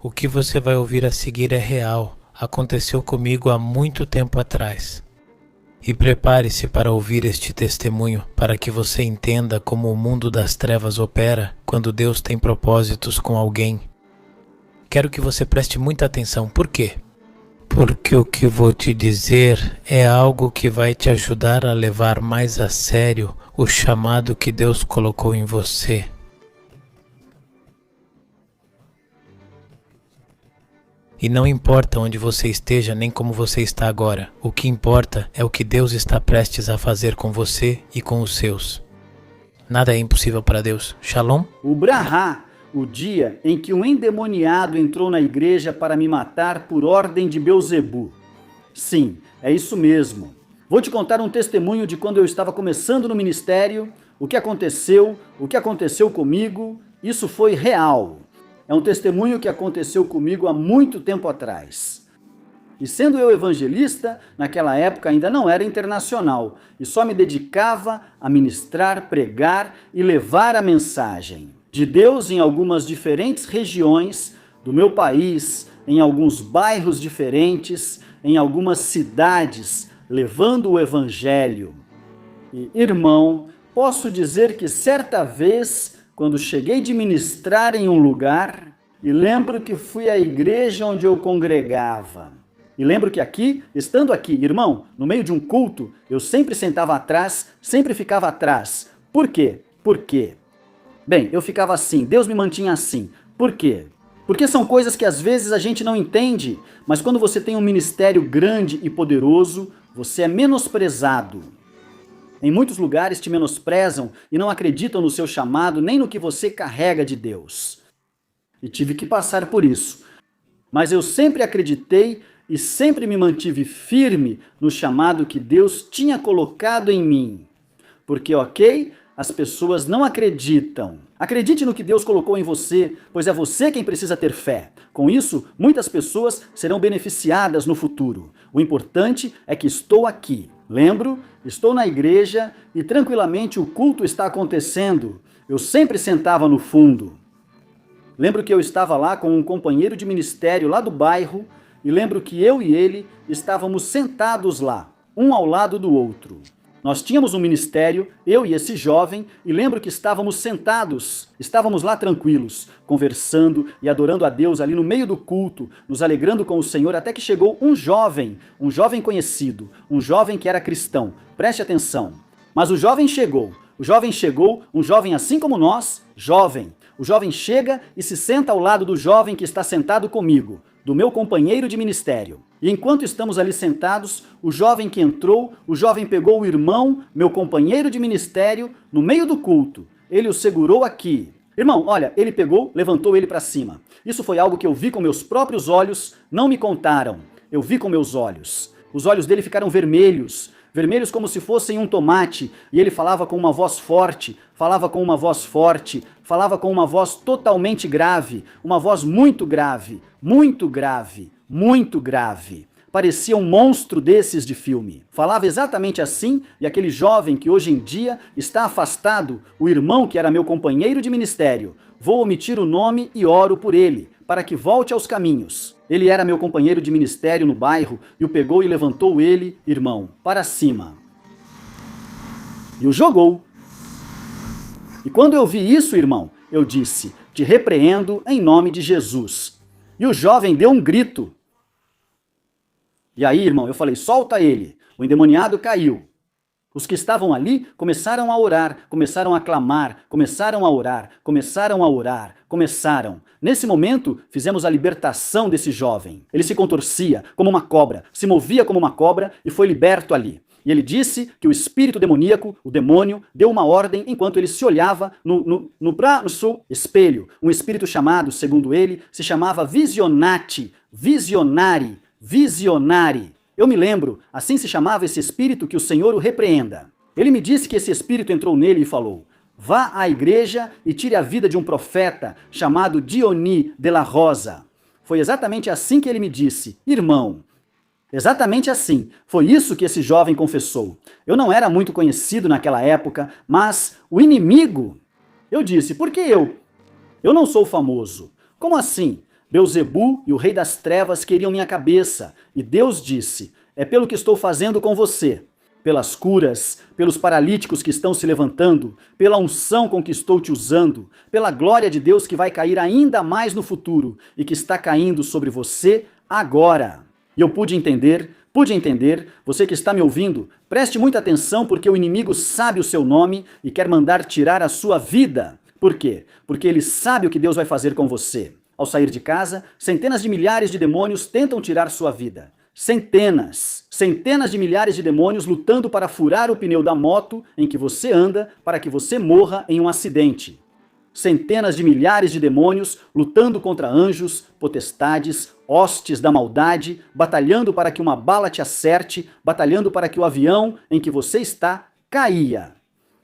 O que você vai ouvir a seguir é real, aconteceu comigo há muito tempo atrás. E prepare-se para ouvir este testemunho, para que você entenda como o mundo das trevas opera quando Deus tem propósitos com alguém. Quero que você preste muita atenção. Por quê? Porque o que vou te dizer é algo que vai te ajudar a levar mais a sério o chamado que Deus colocou em você. E não importa onde você esteja nem como você está agora, o que importa é o que Deus está prestes a fazer com você e com os seus. Nada é impossível para Deus. Shalom? O Brahá, o dia em que um endemoniado entrou na igreja para me matar por ordem de Beuzebu. Sim, é isso mesmo. Vou te contar um testemunho de quando eu estava começando no ministério, o que aconteceu comigo, isso foi real. É um testemunho que aconteceu comigo há muito tempo atrás. E sendo eu evangelista, naquela época ainda não era internacional, e só me dedicava a ministrar, pregar e levar a mensagem de Deus em algumas diferentes regiões do meu país, em alguns bairros diferentes, em algumas cidades, levando o evangelho. E, irmão, posso dizer que certa vez, quando cheguei de ministrar em um lugar, e lembro que fui à igreja onde eu congregava. E lembro que estando aqui, irmão, no meio de um culto, eu sempre sentava atrás, sempre ficava atrás. Por quê? Por quê? Bem, eu ficava assim, Deus me mantinha assim. Por quê? Porque são coisas que às vezes a gente não entende, mas quando você tem um ministério grande e poderoso, você é menosprezado. Em muitos lugares te menosprezam e não acreditam no seu chamado, nem no que você carrega de Deus. E tive que passar por isso. Mas eu sempre acreditei e sempre me mantive firme no chamado que Deus tinha colocado em mim. Porque, as pessoas não acreditam. Acredite no que Deus colocou em você, pois é você quem precisa ter fé. Com isso, muitas pessoas serão beneficiadas no futuro. O importante é que estou aqui. Lembro, estou na igreja e tranquilamente o culto está acontecendo. Eu sempre sentava no fundo. Lembro que eu estava lá com um companheiro de ministério lá do bairro e lembro que eu e ele estávamos sentados lá, um ao lado do outro. Nós tínhamos um ministério, eu e esse jovem, e lembro que estávamos sentados, estávamos lá tranquilos, conversando e adorando a Deus ali no meio do culto, nos alegrando com o Senhor, até que chegou um jovem conhecido, um jovem que era cristão. Preste atenção. Mas o jovem chegou, um jovem assim como nós, jovem. O jovem chega e se senta ao lado do jovem que está sentado comigo, do meu companheiro de ministério. E enquanto estamos ali sentados, o jovem que entrou, o jovem pegou o irmão, meu companheiro de ministério, no meio do culto. Ele o segurou aqui. Irmão, olha, ele pegou, levantou ele para cima. Isso foi algo que eu vi com meus próprios olhos, não me contaram. Eu vi com meus olhos. Os olhos dele ficaram vermelhos como se fossem um tomate, e ele falava com uma voz forte, falava com uma voz totalmente grave, uma voz muito grave, muito grave, muito grave. Parecia um monstro desses de filme. Falava exatamente assim, e aquele jovem que hoje em dia está afastado, o irmão que era meu companheiro de ministério, vou omitir o nome e oro por ele, para que volte aos caminhos. Ele era meu companheiro de ministério no bairro e o pegou e levantou ele, irmão, para cima. E o jogou. E quando eu vi isso, irmão, eu disse, te repreendo em nome de Jesus. E o jovem deu um grito. E aí, irmão, eu falei, solta ele. O endemoniado caiu. Os que estavam ali começaram a orar, começaram a clamar, começaram a orar, começaram. Nesse momento, fizemos a libertação desse jovem. Ele se contorcia como uma cobra, se movia como uma cobra e foi liberto ali. E ele disse que o espírito demoníaco, o demônio, deu uma ordem enquanto ele se olhava no seu espelho. Um espírito chamado, segundo ele, se chamava visionati, visionari. Eu me lembro, assim se chamava esse espírito, que o Senhor o repreenda. Ele me disse que esse espírito entrou nele e falou, vá à igreja e tire a vida de um profeta chamado Dioni de la Rosa. Foi exatamente assim que ele me disse, irmão. Exatamente assim. Foi isso que esse jovem confessou. Eu não era muito conhecido naquela época, mas o inimigo... Eu disse, por que eu? Eu não sou famoso. Como assim? Beelzebu e o rei das trevas queriam minha cabeça, e Deus disse: é pelo que estou fazendo com você, pelas curas, pelos paralíticos que estão se levantando, pela unção com que estou te usando, pela glória de Deus que vai cair ainda mais no futuro e que está caindo sobre você agora. E eu pude entender, você que está me ouvindo, preste muita atenção porque o inimigo sabe o seu nome e quer mandar tirar a sua vida. Por quê? Porque ele sabe o que Deus vai fazer com você. Ao sair de casa, centenas de milhares de demônios tentam tirar sua vida. Centenas de milhares de demônios lutando para furar o pneu da moto em que você anda para que você morra em um acidente. Centenas de milhares de demônios lutando contra anjos, potestades, hostes da maldade, batalhando para que uma bala te acerte, batalhando para que o avião em que você está caia.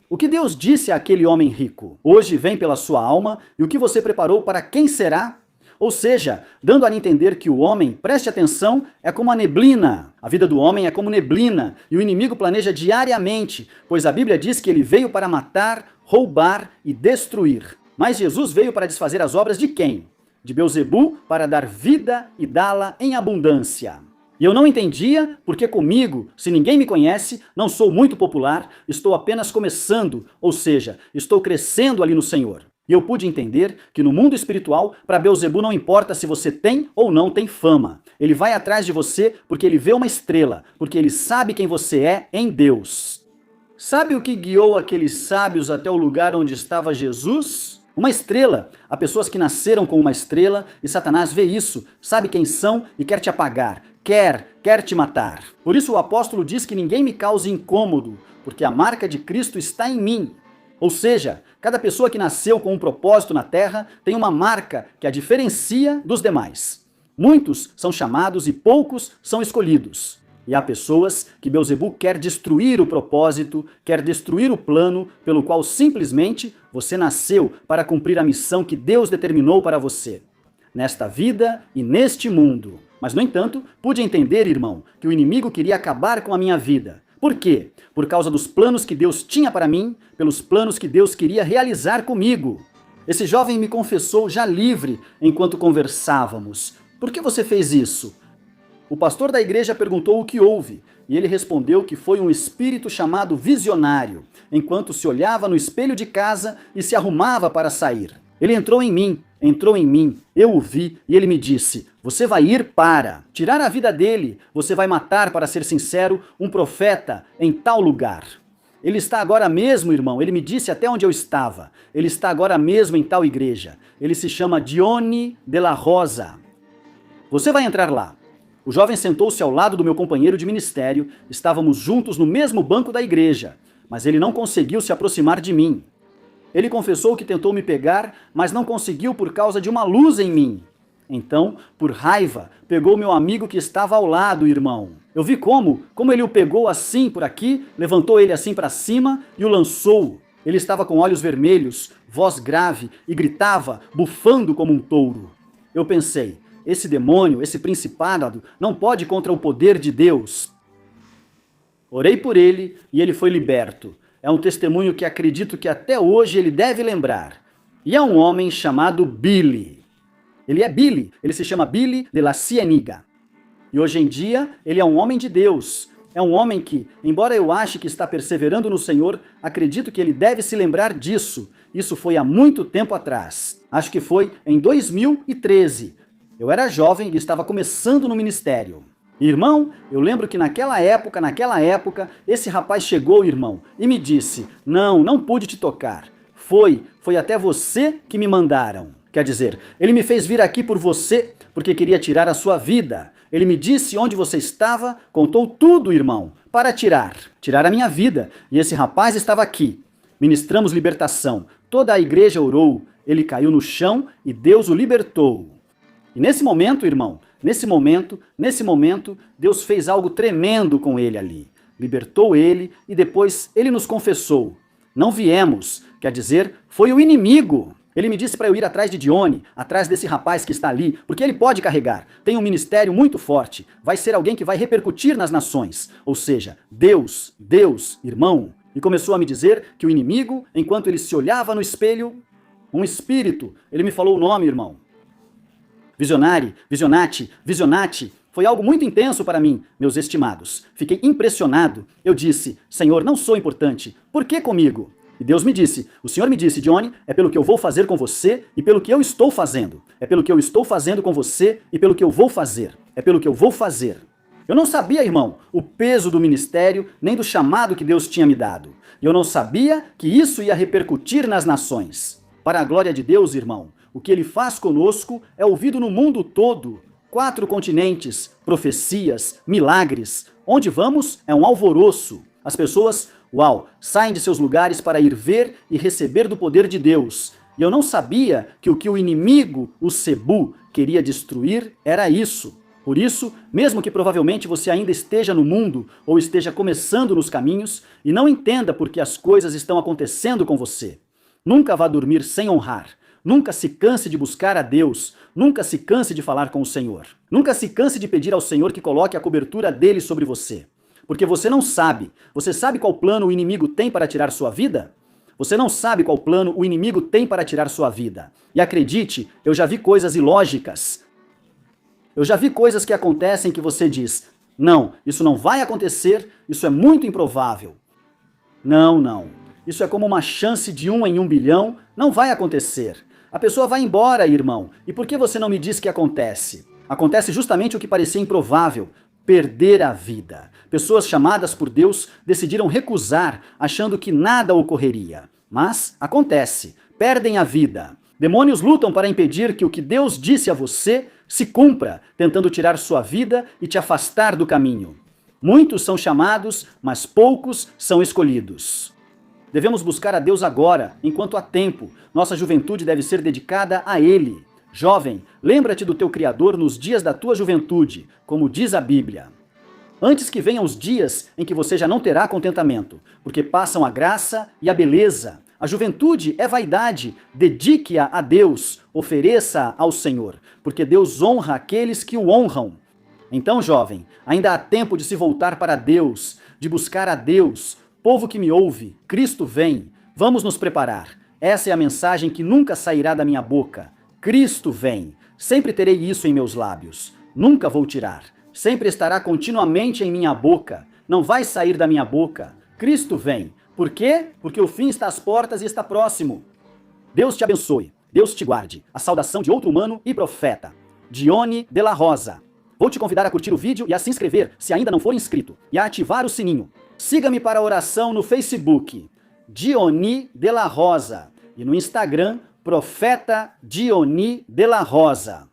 O que Deus disse àquele homem rico? Hoje vem pela sua alma, e o que você preparou para quem será? Ou seja, dando a entender que o homem, preste atenção, é como a neblina. A vida do homem é como neblina, e o inimigo planeja diariamente, pois a Bíblia diz que ele veio para matar, roubar e destruir. Mas Jesus veio para desfazer as obras de quem? De Beelzebu, para dar vida e dá-la em abundância. E eu não entendia porque comigo, se ninguém me conhece, não sou muito popular, estou apenas começando, ou seja, estou crescendo ali no Senhor. E eu pude entender que no mundo espiritual, para Beelzebu não importa se você tem ou não tem fama. Ele vai atrás de você porque ele vê uma estrela, porque ele sabe quem você é em Deus. Sabe o que guiou aqueles sábios até o lugar onde estava Jesus? Uma estrela. Há pessoas que nasceram com uma estrela e Satanás vê isso, sabe quem são e quer te apagar, quer te matar. Por isso o apóstolo diz que ninguém me cause incômodo, porque a marca de Cristo está em mim. Ou seja, cada pessoa que nasceu com um propósito na terra tem uma marca que a diferencia dos demais. Muitos são chamados e poucos são escolhidos. E há pessoas que Beelzebu quer destruir o propósito, quer destruir o plano pelo qual simplesmente você nasceu para cumprir a missão que Deus determinou para você, nesta vida e neste mundo. Mas, no entanto, pude entender, irmão, que o inimigo queria acabar com a minha vida. Por quê? Por causa dos planos que Deus tinha para mim, pelos planos que Deus queria realizar comigo. Esse jovem me confessou já livre enquanto conversávamos. Por que você fez isso? O pastor da igreja perguntou o que houve, e ele respondeu que foi um espírito chamado visionário, enquanto se olhava no espelho de casa e se arrumava para sair. Ele entrou em mim, eu o vi e ele me disse: você vai ir para tirar a vida dele, você vai matar, para ser sincero, um profeta em tal lugar. Ele está agora mesmo, irmão, ele me disse até onde eu estava, ele está agora mesmo em tal igreja, ele se chama Dione de la Rosa. Você vai entrar lá. O jovem sentou-se ao lado do meu companheiro de ministério, estávamos juntos no mesmo banco da igreja, mas ele não conseguiu se aproximar de mim. Ele confessou que tentou me pegar, mas não conseguiu por causa de uma luz em mim. Então, por raiva, pegou meu amigo que estava ao lado, irmão. Eu vi como ele o pegou assim por aqui, levantou ele assim para cima e o lançou. Ele estava com olhos vermelhos, voz grave e gritava, bufando como um touro. Eu pensei: esse demônio, esse principado, não pode contra o poder de Deus. Orei por ele e ele foi liberto. É um testemunho que acredito que até hoje ele deve lembrar. E é um homem chamado Billy. Ele é Billy, ele se chama Billy de la Cieniga. E hoje em dia ele é um homem de Deus. É um homem que, embora eu ache que está perseverando no Senhor, acredito que ele deve se lembrar disso. Isso foi há muito tempo atrás. Acho que foi em 2013. Eu era jovem e estava começando no ministério. Irmão, eu lembro que naquela época, esse rapaz chegou, irmão, e me disse: não pude te tocar. Foi até você que me mandaram. Quer dizer, ele me fez vir aqui por você, porque queria tirar a sua vida. Ele me disse onde você estava, contou tudo, irmão, para tirar a minha vida. E esse rapaz estava aqui. Ministramos libertação. Toda a igreja orou. Ele caiu no chão e Deus o libertou. E nesse momento, irmão, nesse momento, Deus fez algo tremendo com ele ali. Libertou ele e depois ele nos confessou. Não viemos, quer dizer, foi o inimigo. Ele me disse para eu ir atrás de Dione, atrás desse rapaz que está ali, porque ele pode carregar. Tem um ministério muito forte, vai ser alguém que vai repercutir nas nações. Ou seja, Deus, irmão. E começou a me dizer que o inimigo, enquanto ele se olhava no espelho, um espírito, ele me falou o nome, irmão. Visionari, visionati, visionati. Foi algo muito intenso para mim, meus estimados. Fiquei impressionado. Eu disse, Senhor, não sou importante. Por que comigo? E Deus me disse, o Senhor me disse, Johnny, é pelo que eu vou fazer com você e pelo que eu estou fazendo. É pelo que eu estou fazendo com você e pelo que eu vou fazer. É pelo que eu vou fazer. Eu não sabia, irmão, o peso do ministério, nem do chamado que Deus tinha me dado. E eu não sabia que isso ia repercutir nas nações. Para a glória de Deus, irmão, o que Ele faz conosco é ouvido no mundo todo. 4 continentes, profecias, milagres. Onde vamos é um alvoroço. As pessoas, saem de seus lugares para ir ver e receber do poder de Deus. E eu não sabia que o inimigo, o Sebu, queria destruir era isso. Por isso, mesmo que provavelmente você ainda esteja no mundo ou esteja começando nos caminhos e não entenda por que as coisas estão acontecendo com você, nunca vá dormir sem honrar. Nunca se canse de buscar a Deus. Nunca se canse de falar com o Senhor. Nunca se canse de pedir ao Senhor que coloque a cobertura dele sobre você. Porque você não sabe. Você sabe qual plano o inimigo tem para tirar sua vida? Você não sabe qual plano o inimigo tem para tirar sua vida. E acredite, eu já vi coisas ilógicas. Eu já vi coisas que acontecem que você diz, não, isso não vai acontecer, isso é muito improvável. Não. Isso é como uma chance de 1 em 1 bilhão, não vai acontecer. A pessoa vai embora, irmão. E por que você não me diz que acontece? Acontece justamente o que parecia improvável, perder a vida. Pessoas chamadas por Deus decidiram recusar, achando que nada ocorreria. Mas acontece, perdem a vida. Demônios lutam para impedir que o que Deus disse a você se cumpra, tentando tirar sua vida e te afastar do caminho. Muitos são chamados, mas poucos são escolhidos. Devemos buscar a Deus agora, enquanto há tempo. Nossa juventude deve ser dedicada a Ele. Jovem, lembra-te do teu Criador nos dias da tua juventude, como diz a Bíblia. Antes que venham os dias em que você já não terá contentamento, porque passam a graça e a beleza. A juventude é vaidade, dedique-a a Deus, ofereça ao Senhor, porque Deus honra aqueles que o honram. Então, jovem, ainda há tempo de se voltar para Deus, de buscar a Deus. Povo que me ouve, Cristo vem, vamos nos preparar. Essa é a mensagem que nunca sairá da minha boca. Cristo vem, sempre terei isso em meus lábios, nunca vou tirar. Sempre estará continuamente em minha boca, não vai sair da minha boca. Cristo vem. Por quê? Porque o fim está às portas e está próximo. Deus te abençoe, Deus te guarde. A saudação de outro humano e profeta, Johnny de la Rosa. Vou te convidar a curtir o vídeo e a se inscrever, se ainda não for inscrito, e a ativar o sininho. Siga-me para a oração no Facebook, Johnny de la Rosa, e no Instagram, Profeta Johnny de la Rosa.